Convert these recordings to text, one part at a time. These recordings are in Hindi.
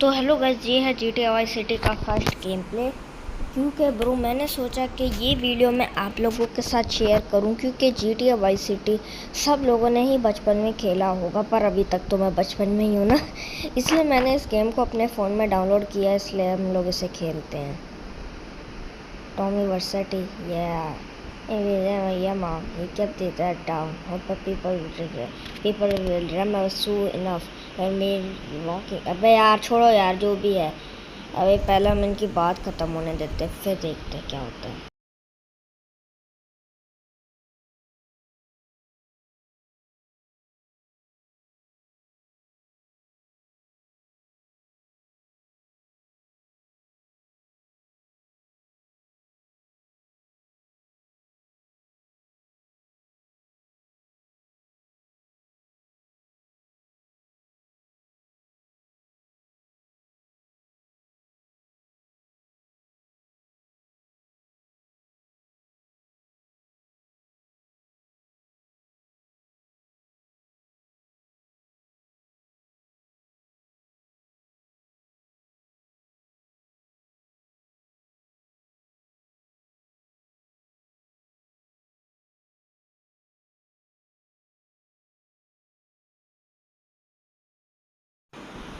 तो हेलो गाइस, ये है GTA वाई सिटी का फर्स्ट गेम प्ले। क्योंकि ब्रो मैंने सोचा कि ये वीडियो मैं आप लोगों के साथ शेयर करूं, क्योंकि GTA वाई सिटी सब लोगों ने ही बचपन में खेला होगा, पर अभी तक तो मैं बचपन में ही हूँ ना। इसलिए मैंने इस गेम को अपने फ़ोन में डाउनलोड किया, इसलिए हम लोग इसे खेलते हैं। Tommy Vercetti, yeah. Yeah, mom, he kept it that down. Hope people will remember soon enough when me walking. अबे यार छोड़ो यार, जो भी है। अबे पहले हम इनकी बात ख़त्म होने देते, फिर देखते क्या होता है।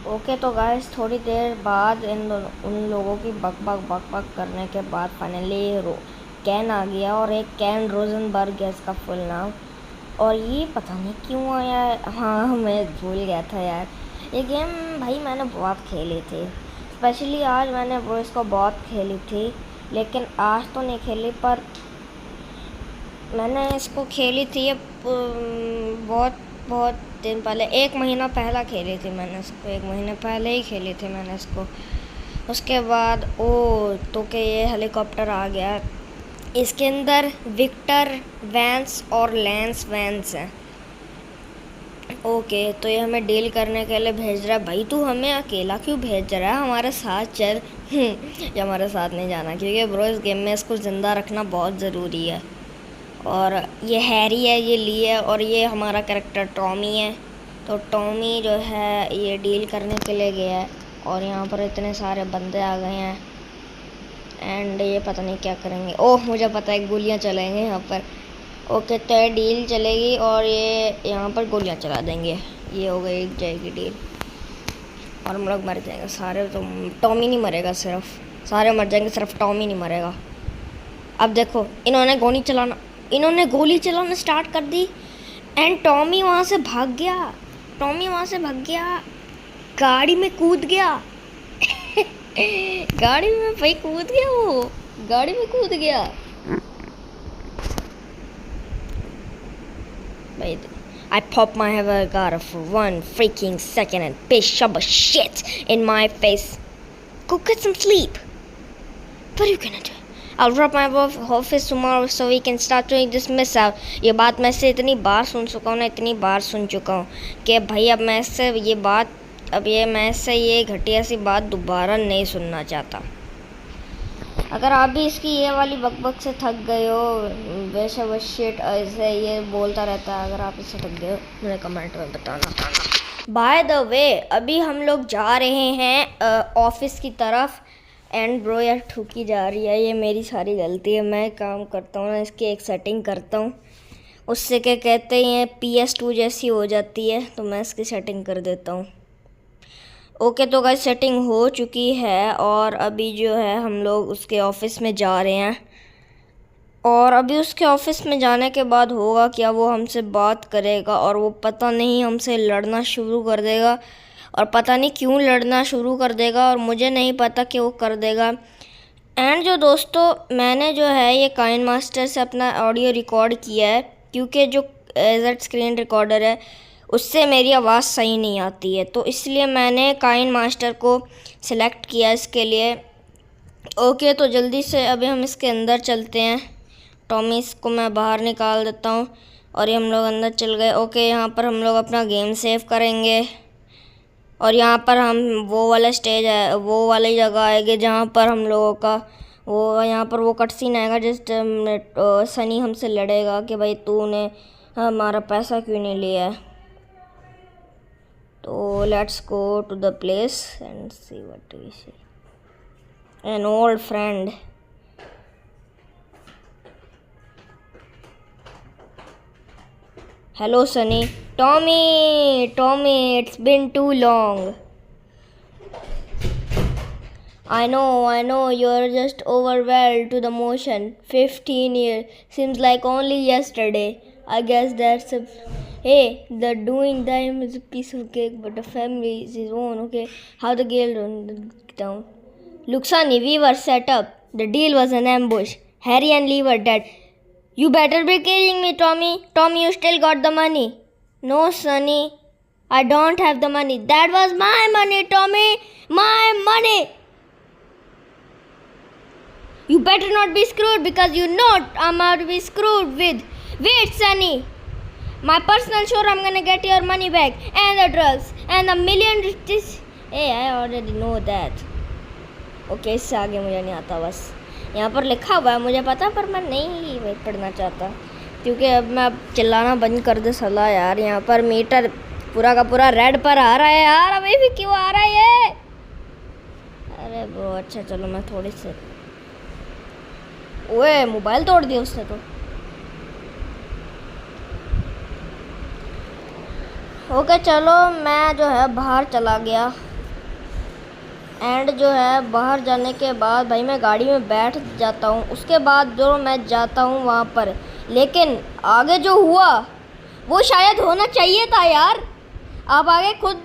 ओके तो गाइस, थोड़ी देर बाद उन लोगों की बक बक करने के बाद फाइनली कैन आ गया, और एक कैन रोजनबर्ग है इसका फुल नाम। और ये पता नहीं क्यों आया है। हाँ, मैं भूल गया था यार। ये गेम भाई मैंने बहुत खेली थी, स्पेशली आज मैंने वो इसको बहुत खेली थी, लेकिन आज तो नहीं खेली, पर मैंने इसको खेली थी अब बहुत बहुत दिन पहले, 1 महीना पहला खेली थी मैंने इसको। 1 महीने पहले ही खेली थी मैंने इसको। उसके बाद तो के ये हेलीकॉप्टर आ गया। इसके अंदर विक्टर वैंस और लैंस वैंस हैं। ओके, तो ये हमें डील करने के लिए भेज रहा है। भाई तू हमें अकेला क्यों भेज रहा है, हमारे साथ चल। ये हमारे साथ नहीं जाना, क्योंकि ब्रो इस गेम में इसको ज़िंदा रखना बहुत ज़रूरी है। और ये हैरी है, ये ली है, और ये हमारा कैरेक्टर टॉमी है। तो टॉमी जो है ये डील करने के लिए गया है, और यहाँ पर इतने सारे बंदे आ गए हैं, एंड ये पता नहीं क्या करेंगे। ओह मुझे पता है, गोलियाँ चलेंगे यहाँ पर। ओके, तो ये डील चलेगी और ये यहाँ पर गोलियाँ चला देंगे। ये हो गई जाएगी डील, और हम लोग मर जाएंगे सारे। तो टॉमी नहीं मरेगा, सिर्फ सारे मर जाएंगे, सिर्फ टॉमी नहीं मरेगा। अब देखो, इन्होंने गोली चलाना स्टार्ट कर दी, एंड टॉमी वहाँ से भाग गया। गाड़ी में कूद गया। गाड़ी में भाई कूद गया, वो गाड़ी में कूद गया भाई। I popped my head for 1 freaking second and piss of shit in my face. Go get some sleep. What are you gonna do? I'll drop my office tomorrow so we can start doing this miss out. ये बात मैं इससे इतनी बार सुन चुका हूँ ना, इतनी बार सुन चुका हूँ कि भाई अब मैं इससे ये घटिया सी बात दोबारा नहीं सुनना चाहता। अगर आप भी इसकी ये वाली बकबक से थक गए हो, वैसे वो शिट ऐसे ये बोलता रहता है, अगर आप इससे थक गए हो मुझे कमेंट में बताना। बाय द वे, अभी हम लोग जा रहे हैं ऑफिस की तरफ, एंड ब्रो यार ठुकी जा रही है, ये मेरी सारी गलती है। मैं काम करता हूँ ना, इसकी एक सेटिंग करता हूँ, उससे क्या कहते हैं PS2 जैसी हो जाती है, तो मैं इसकी सेटिंग कर देता हूँ। ओके तो गाइस, सेटिंग हो चुकी है, और अभी जो है हम लोग उसके ऑफिस में जा रहे हैं। और अभी उसके ऑफिस में जाने के बाद होगा क्या, वो हमसे बात करेगा, और वो पता नहीं हमसे लड़ना शुरू कर देगा, और पता नहीं क्यों लड़ना शुरू कर देगा, और मुझे नहीं पता कि वो कर देगा। एंड जो दोस्तों, मैंने जो है ये काइन मास्टर से अपना ऑडियो रिकॉर्ड किया है, क्योंकि जो एजेड स्क्रीन रिकॉर्डर है उससे मेरी आवाज़ सही नहीं आती है, तो इसलिए मैंने काइन मास्टर को सिलेक्ट किया इसके लिए। ओके, तो जल्दी से अभी हम इसके अंदर चलते हैं। टॉमी को मैं बाहर निकाल देता हूँ, और ये हम लोग अंदर चल गए। ओके, यहाँ पर हम लोग अपना गेम सेव करेंगे, और यहाँ पर हम वो वाला स्टेज है, वो वाली जगह आएगी जहाँ पर हम लोगों का यहाँ पर वो कट सीन आएगा, जिस सनी हमसे लड़ेगा कि भाई तूने हमारा पैसा क्यों नहीं लिया है। So let's go to the place and see what we see. An old friend. Hello, Sunny. Tommy, it's been too long. I know, you're just overwhelmed to the motion. 15 years seems like only yesterday. I guess that's a. Hey, the doing time is a piece of cake, but the family is his own, okay? How the girl went down. Look, Sonny, we were set up. The deal was an ambush. Harry and Lee were dead. You better be kidding me, Tommy. Tommy, you still got the money. No, Sonny. I don't have the money. That was my money, Tommy. My money. You better not be screwed because you know I'm about to be screwed with. Wait, Sonny. My personal sure I'm gonna get your money back and the drugs and the million riches. Hey, I already know that. Okay इससे आगे मुझे नहीं आता बस यहाँ पर लिखा हुआ है मुझे पता पर मैं नहीं पढ़ना चाहता क्योंकि अब मैं चिल्लाना बंद कर दे सला यार यहाँ पर मीटर पूरा का पूरा रेड पर आ रहा है यार अभी भी क्यों आ रहा है ये अरे ब्रो अच्छा चलो मैं थोड़ी सी ओए मोबाइल तोड़ दिया उसने तो ओके चलो मैं जो है बाहर चला गया एंड जो है बाहर जाने के बाद भाई मैं गाड़ी में बैठ जाता हूँ उसके बाद जो मैं जाता हूँ वहाँ पर लेकिन आगे जो हुआ वो शायद होना चाहिए था यार आप आगे खुद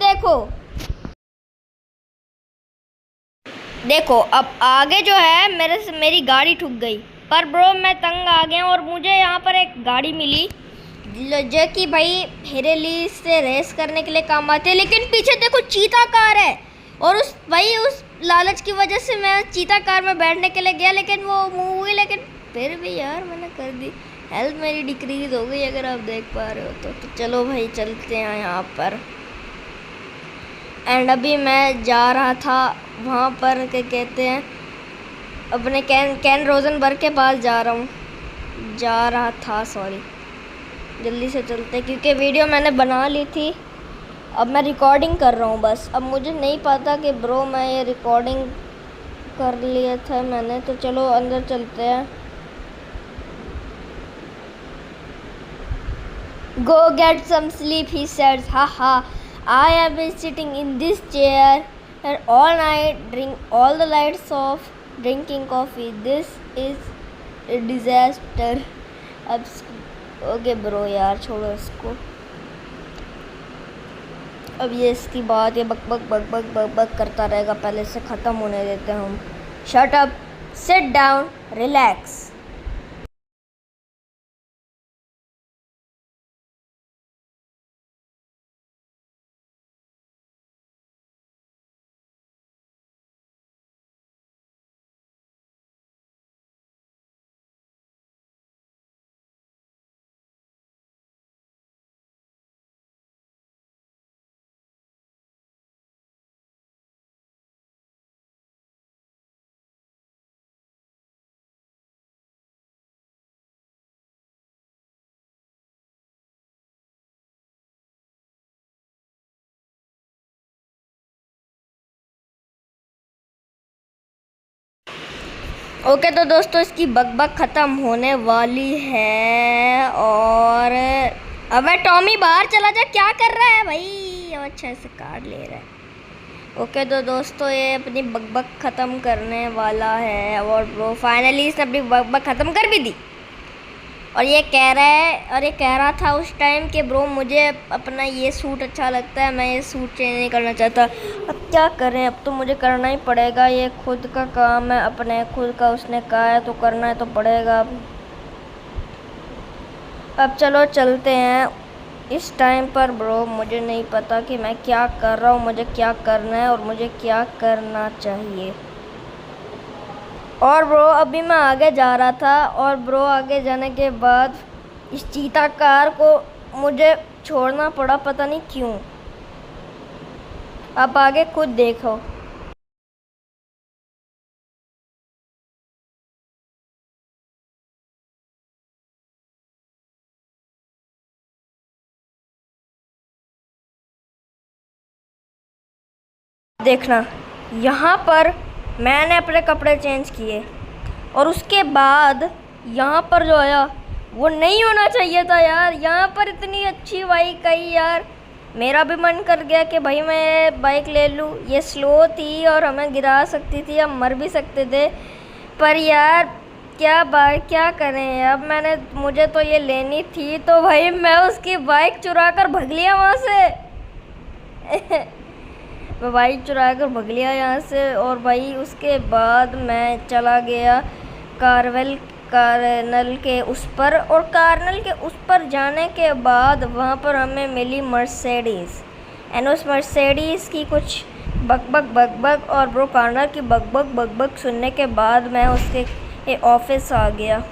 देखो अब आगे जो है मेरी गाड़ी ठुक गई पर ब्रो मैं तंग आ गया और मुझे यहाँ पर एक गाड़ी मिली जो कि भाई हेरेली से रेस करने के लिए काम आते हैं लेकिन पीछे देखो चीता कार है और उस लालच की वजह से मैं चीता कार में बैठने के लिए गया लेकिन वो मूव हुई लेकिन फिर भी यार मैंने कर दी हेल्थ मेरी डिक्रीज हो गई अगर आप देख पा रहे हो तो चलो भाई चलते हैं यहाँ पर एंड अभी मैं जा रहा था वहाँ पर क्या कहते हैं अपने कैन रोजनबर्ग के पास जा रहा था सॉरी जल्दी से चलते क्योंकि वीडियो मैंने बना ली थी अब मैं रिकॉर्डिंग कर रहा हूँ बस अब मुझे नहीं पता कि ब्रो मैं ये रिकॉर्डिंग कर लिया था मैंने तो चलो अंदर चलते हैं go get some sleep he said ha I have been sitting in this chair all night, drink all the lights off, drinking coffee. This is a disaster. अब ओके ब्रो यार छोड़ो इसको अब ये इसकी बात ये बक बक बक बक बक बक करता रहेगा पहले इसे ख़त्म होने देते हैं हम shut up sit down relax okay तो दोस्तों इसकी बकबक ख़त्म होने वाली है और अब मैं टॉमी बाहर चला जा क्या कर रहा है भाई अच्छा से काट ले रहा है ओके तो दोस्तों ये अपनी बकबक ख़त्म करने वाला है और ब्रो फाइनली इसने अपनी बकबक ख़त्म कर भी दी और ये कह रहा था उस टाइम कि ब्रो मुझे अपना ये सूट अच्छा लगता है मैं ये सूट चेंज नहीं करना चाहता अब क्या करें अब तो मुझे करना ही पड़ेगा ये खुद का काम है अपने खुद का उसने कहा है तो करना है तो पड़ेगा अब चलो चलते हैं इस टाइम पर ब्रो मुझे नहीं पता कि मैं क्या कर रहा हूँ मुझे क्या करना है और मुझे क्या करना चाहिए और ब्रो अभी मैं आगे जा रहा था और ब्रो आगे जाने के बाद इस चीता कार को मुझे छोड़ना पड़ा पता नहीं क्यों आप आगे खुद देखो देखना, यहाँ पर मैंने अपने कपड़े चेंज किए और उसके बाद यहाँ पर जो आया वो नहीं होना चाहिए था यार। यहाँ पर इतनी अच्छी बाइक आई यार, मेरा भी मन कर गया कि भाई मैं बाइक ले लूँ। ये स्लो थी और हमें गिरा सकती थी, हम मर भी सकते थे, पर यार क्या करें। अब मुझे तो ये लेनी थी, तो भाई मैं उसकी बाइक चुरा कर भग लिया वहाँ से मैं बाइक चुरा कर भग लिया यहाँ से। और भाई उसके बाद मैं चला गया कार्नल के उस पर, और कार्नल के उस पर जाने के बाद वहाँ पर हमें मिली मर्सिडीज़। एंड उस मर्सिडीज़ की कुछ बक और ब्रो कार्नल की बक सुनने के बाद मैं उसके ऑफिस आ गया।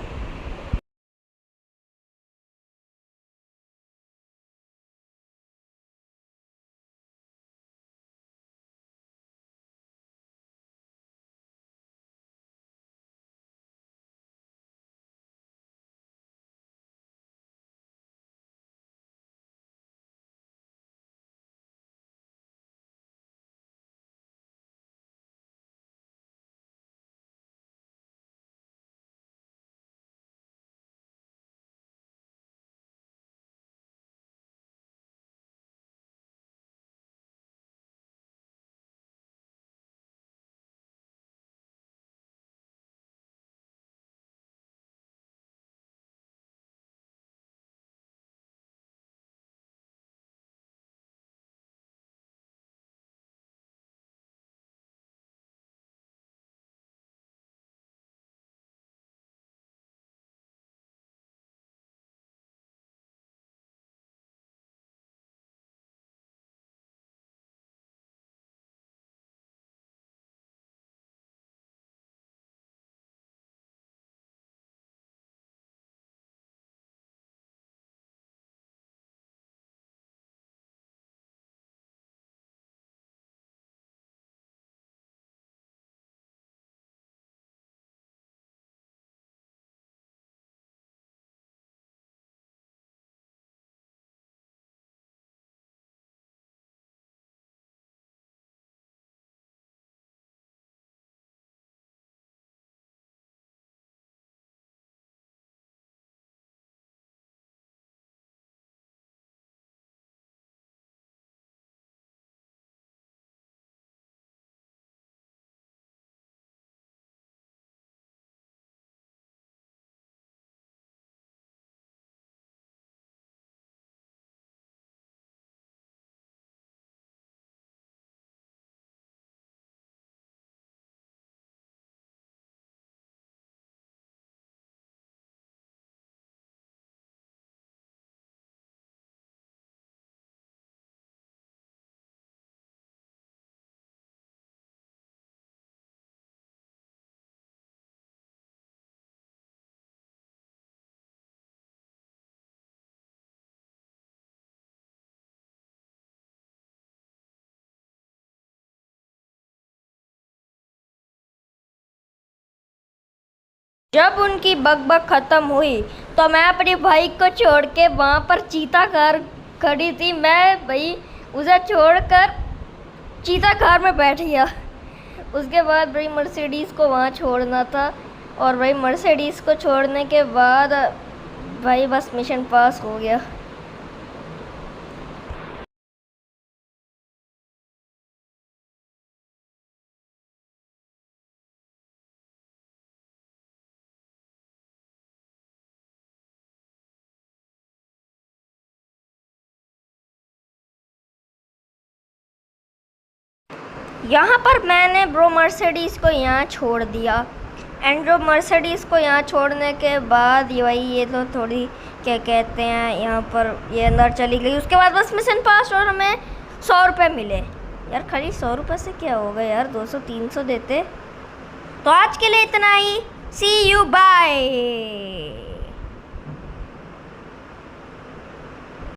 जब उनकी बक ख़त्म हुई तो मैं अपनी बाइक को छोड़ के वहाँ पर चीता कार खड़ी थी, मैं भाई उसे छोड़कर चीता कार में बैठ गया। उसके बाद भाई मर्सिडीज़ को वहाँ छोड़ना था, और भाई मर्सिडीज़ को छोड़ने के बाद भाई बस मिशन पास हो गया। यहाँ पर मैंने ब्रो मर्सिडीज़ को यहाँ छोड़ दिया। एंड जो मर्सिडीज़ को यहाँ छोड़ने के बाद ये तो थोड़ी क्या कहते हैं, यहाँ पर ये अंदर चली गई। उसके बाद बस मिशन पास और हमें 100 रुपये मिले। यार खाली 100 रुपये से क्या होगा यार, 200-300 देते। तो आज के लिए इतना ही। सी यू बाय।